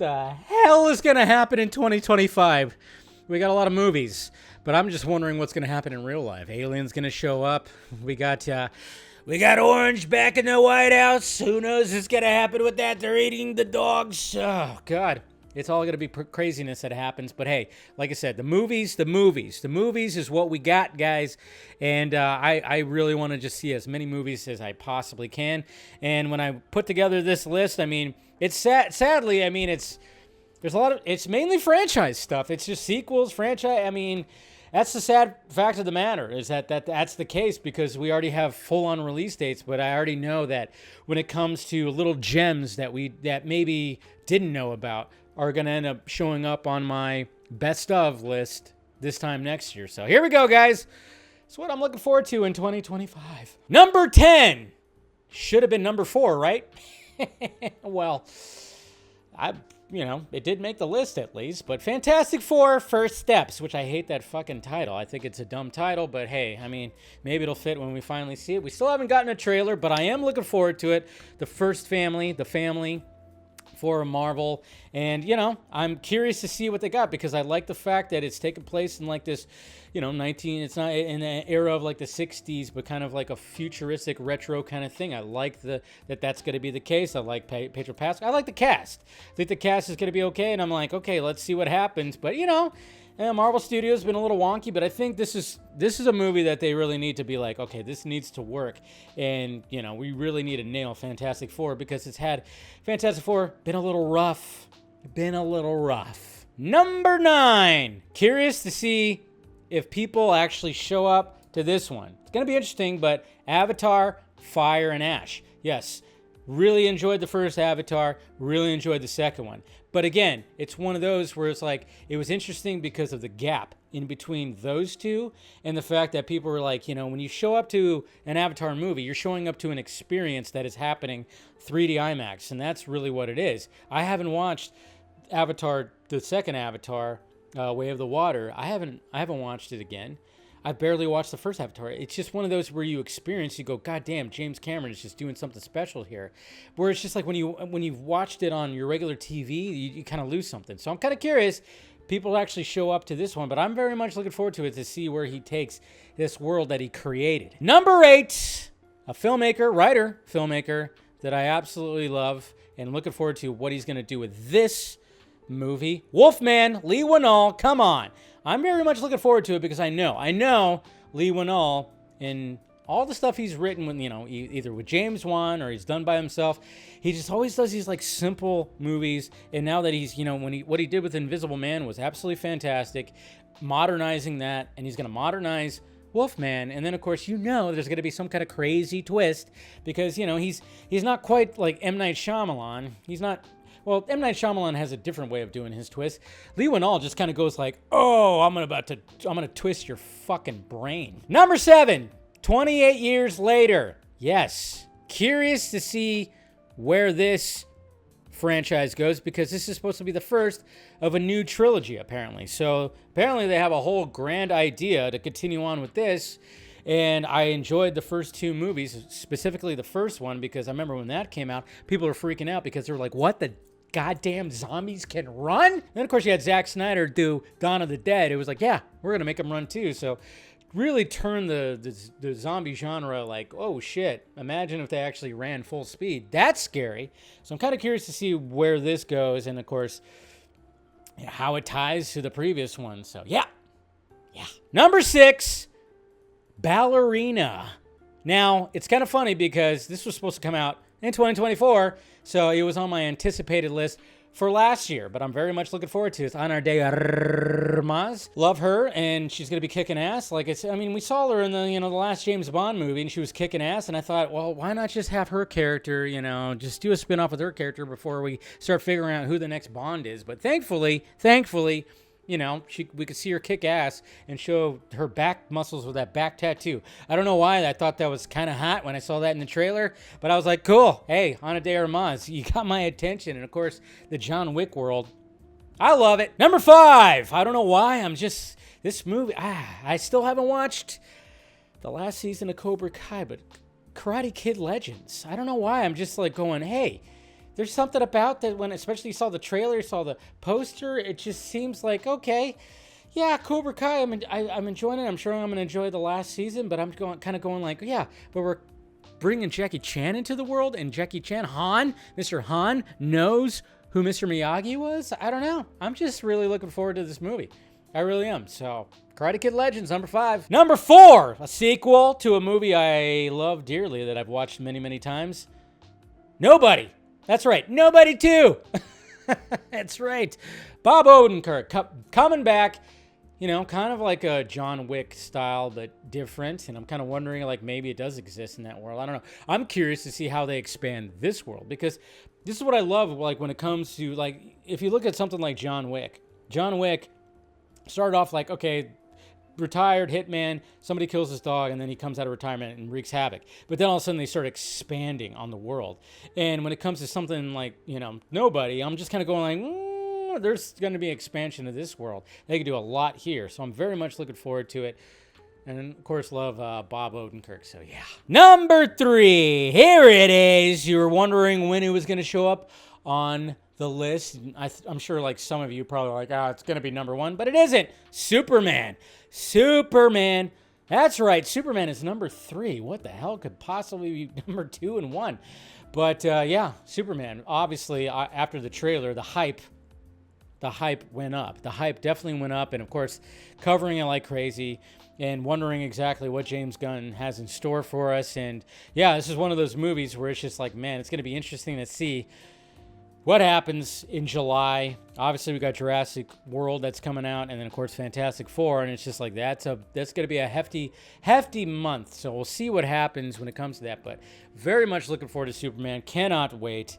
the hell is going to happen in 2025? We got a lot of movies, but I'm just wondering what's going to happen in real life. Aliens going to show up. We got Orange back in the White House. Who knows what's going to happen with that? They're eating the dogs. Oh, God. It's all going to be craziness that happens. But hey, like I said, the movies is what we got, guys. And I really want to just see as many movies as I possibly can. And when I put together this list, I mean, it's sadly, I mean, it's mainly franchise stuff. It's just sequels, franchise. I mean, that's the sad fact of the matter, is that's the case, because we already have full-on release dates. But I already know that when it comes to little gems that maybe didn't know about, are going to end up showing up on my best of list this time next year. So here we go, guys. It's what I'm looking forward to in 2025. Number 10. Should have been number 4, right? Well, it did make the list at least. But Fantastic Four First Steps, which I hate that fucking title. I think it's a dumb title, but hey, I mean, maybe it'll fit when we finally see it. We still haven't gotten a trailer, but I am looking forward to it. The family for Marvel, and I'm curious to see what they got, because I like the fact that it's taking place in like this, it's not in an era of like the 60s, but kind of like a futuristic retro kind of thing. I like that's going to be the case. I like Pedro Pascal. I like the cast. I think the cast is going to be okay, and I'm like, okay, let's see what happens. But Marvel Studios been a little wonky, but I think this is a movie that they really need to be like, okay, this needs to work, and we really need to nail Fantastic Four, because it's had Fantastic Four been a little rough. Number 9. Curious to see if people actually show up to this one. It's gonna be interesting, but Avatar: Fire and Ash. Yes. Really enjoyed the first Avatar, really enjoyed the second one. But again, it's one of those where it's like, it was interesting because of the gap in between those two, and the fact that people were like, when you show up to an Avatar movie, you're showing up to an experience that is happening 3D IMAX, and that's really what it is. I haven't watched Avatar, the second Avatar, Way of the Water. I haven't watched it again. I barely watched the first Avatar. It's just one of those where you go, God damn, James Cameron is just doing something special here. Where it's just like when you've watched it on your regular TV, you kind of lose something. So I'm kind of curious. People actually show up to this one, but I'm very much looking forward to it, to see where he takes this world that he created. Number 8, a filmmaker that I absolutely love, and looking forward to what he's going to do with this movie. Wolfman, Lee Winnall, come on. I'm very much looking forward to it, because I know Lee Winnall, and all the stuff he's written with, either with James Wan or he's done by himself, he just always does these like simple movies. And now that he's, what he did with Invisible Man was absolutely fantastic, modernizing that, and he's going to modernize Wolfman. And then of course, there's going to be some kind of crazy twist, because, he's not quite like M. Night Shyamalan. Well, M. Night Shyamalan has a different way of doing his twist. Lee Winnall just kind of goes like, oh, I'm gonna twist your fucking brain. Number 7, 28 years later. Yes. Curious to see where this franchise goes, because this is supposed to be the first of a new trilogy, apparently. So apparently they have a whole grand idea to continue on with this. And I enjoyed the first 2 movies, specifically the first one, because I remember when that came out, people were freaking out because they were like, what the goddamn zombies can run? And then of course you had Zack Snyder do Dawn of the Dead. It was like, yeah, we're gonna make them run too. So really turn the zombie genre like, oh shit, imagine if they actually ran full speed. That's scary. So I'm kind of curious to see where this goes, and of course how it ties to the previous one. So yeah. Number 6, Ballerina. Now it's kind of funny, because this was supposed to come out in 2024, so it was on my anticipated list for last year, but I'm very much looking forward to it. It's Ana de Armas. Love her, and she's going to be kicking ass. Like I said, I mean, we saw her in the last James Bond movie, and she was kicking ass, and I thought, well, why not just have her character, just do a spin-off with her character before we start figuring out who the next Bond is. But thankfully, we could see her kick ass and show her back muscles with that back tattoo. I don't know why. I thought that was kind of hot when I saw that in the trailer, but I was like, cool. Hey, Ana de Armas, you got my attention. And of course, the John Wick world. I love it. Number 5. I don't know why. This movie, I still haven't watched the last season of Cobra Kai, but Karate Kid Legends. I don't know why. I'm just like going, hey, there's something about that when, especially you saw the trailer, you saw the poster, it just seems like, okay, yeah, Cobra Kai, I'm enjoying it. I'm sure I'm going to enjoy the last season, but I'm kind of going like, yeah, but we're bringing Jackie Chan into the world, and Jackie Chan, Mr. Han, knows who Mr. Miyagi was. I don't know. I'm just really looking forward to this movie. I really am. So, Karate Kid Legends, number 5. Number 4, a sequel to a movie I love dearly that I've watched many, many times. Nobody. That's right. Nobody 2. That's right. Bob Odenkirk coming back. You know, kind of like a John Wick style, but different. And I'm kind of wondering, like, maybe it does exist in that world. I don't know. I'm curious to see how they expand this world, because this is what I love, like, when it comes to, like, if you look at something like John Wick started off like, okay, retired hitman, somebody kills his dog, and then he comes out of retirement and wreaks havoc. But then all of a sudden they start expanding on the world. And when it comes to something like, you know, Nobody, I'm just kind of going like, there's going to be expansion of this world. They could do a lot here. So I'm very much looking forward to it. And of course, love Bob Odenkirk. So yeah. Number 3. Here it is. You were wondering when it was going to show up on the list. I'm sure like some of you probably like, it's going to be number 1, but it isn't. Superman. That's right. Superman is number 3. What the hell could possibly be number 2 and 1? But yeah, Superman. Obviously, after the trailer, the hype went up. The hype definitely went up. And of course, covering it like crazy and wondering exactly what James Gunn has in store for us. And yeah, this is one of those movies where it's just like, man, it's going to be interesting to see what happens in July. Obviously, we got Jurassic World that's coming out, and then of course Fantastic Four, and it's just like that's going to be a hefty month. So we'll see what happens when it comes to that. But very much looking forward to Superman. Cannot wait.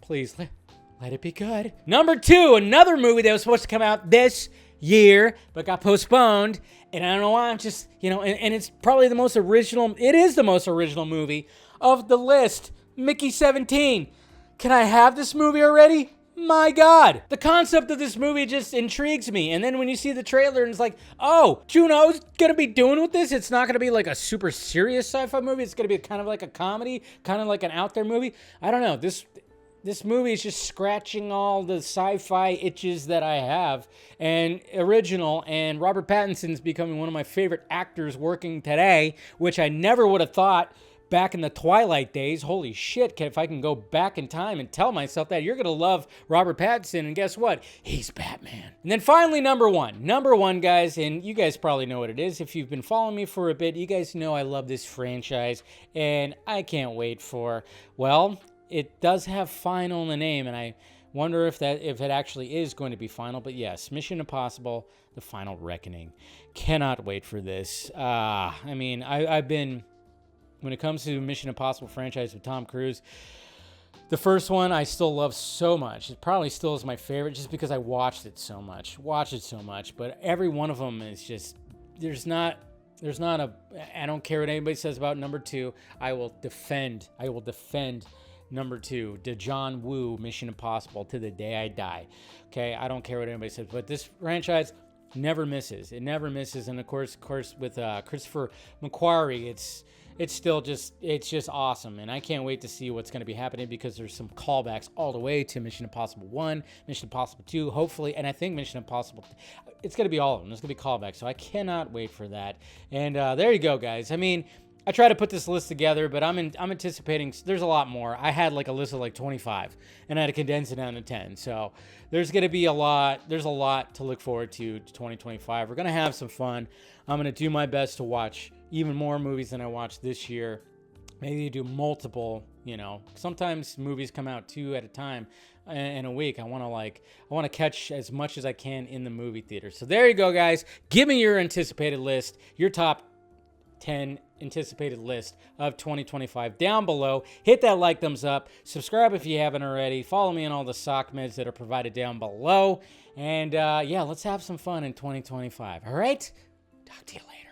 Please let it be good. Number 2, another movie that was supposed to come out this year, but got postponed. And I don't know why. I'm just, you know, and it's probably the most original. It is the most original movie of the list. Mickey 17. Can I have this movie already? My God. The concept of this movie just intrigues me. And then when you see the trailer and it's like, oh, Juno's going to be doing with this? It's not going to be like a super serious sci-fi movie. It's going to be kind of like a comedy, kind of like an out there movie. I don't know. This movie is just scratching all the sci-fi itches that I have. And original, and Robert Pattinson's becoming one of my favorite actors working today, which I never would have thought back in the Twilight days. Holy shit, if I can go back in time and tell myself that, you're going to love Robert Pattinson, and guess what? He's Batman. And then finally, number 1. Number 1, guys, and you guys probably know what it is. If you've been following me for a bit, you guys know I love this franchise, and I can't wait for, well, it does have final in the name, and I wonder if it actually is going to be final. But yes, Mission Impossible: The Final Reckoning. Cannot wait for this. I mean, I've been, when it comes to Mission Impossible franchise with Tom Cruise, the first one I still love so much. It probably still is my favorite just because I watched it so much. But every one of them is just, there's not a, I don't care what anybody says about number 2. I will defend number 2, the John Woo Mission Impossible to the day I die. Okay, I don't care what anybody says, but this franchise never misses. It never misses, and of course with Christopher McQuarrie, it's still just awesome, and I can't wait to see what's going to be happening, because there's some callbacks all the way to Mission Impossible 1, Mission Impossible 2, hopefully, and I think Mission Impossible, it's going to be all of them. There's going to be callbacks, so I cannot wait for that. And there you go, guys. I mean, I try to put this list together, but I'm anticipating there's a lot more. I had like a list of like 25, and I had to condense it down to 10. So there's going to be a lot. There's a lot to look forward to 2025. We're going to have some fun. I'm going to do my best to watch even more movies than I watched this year. Maybe do multiple, you know. Sometimes movies come out 2 at a time in a week. I want to catch as much as I can in the movie theater. So there you go, guys. Give me your anticipated list, your top 10 anticipated list of 2025 down below. Hit that like, thumbs up, subscribe if you haven't already, follow me on all the sock meds that are provided down below, and yeah, let's have some fun in 2025. All right, talk to you later.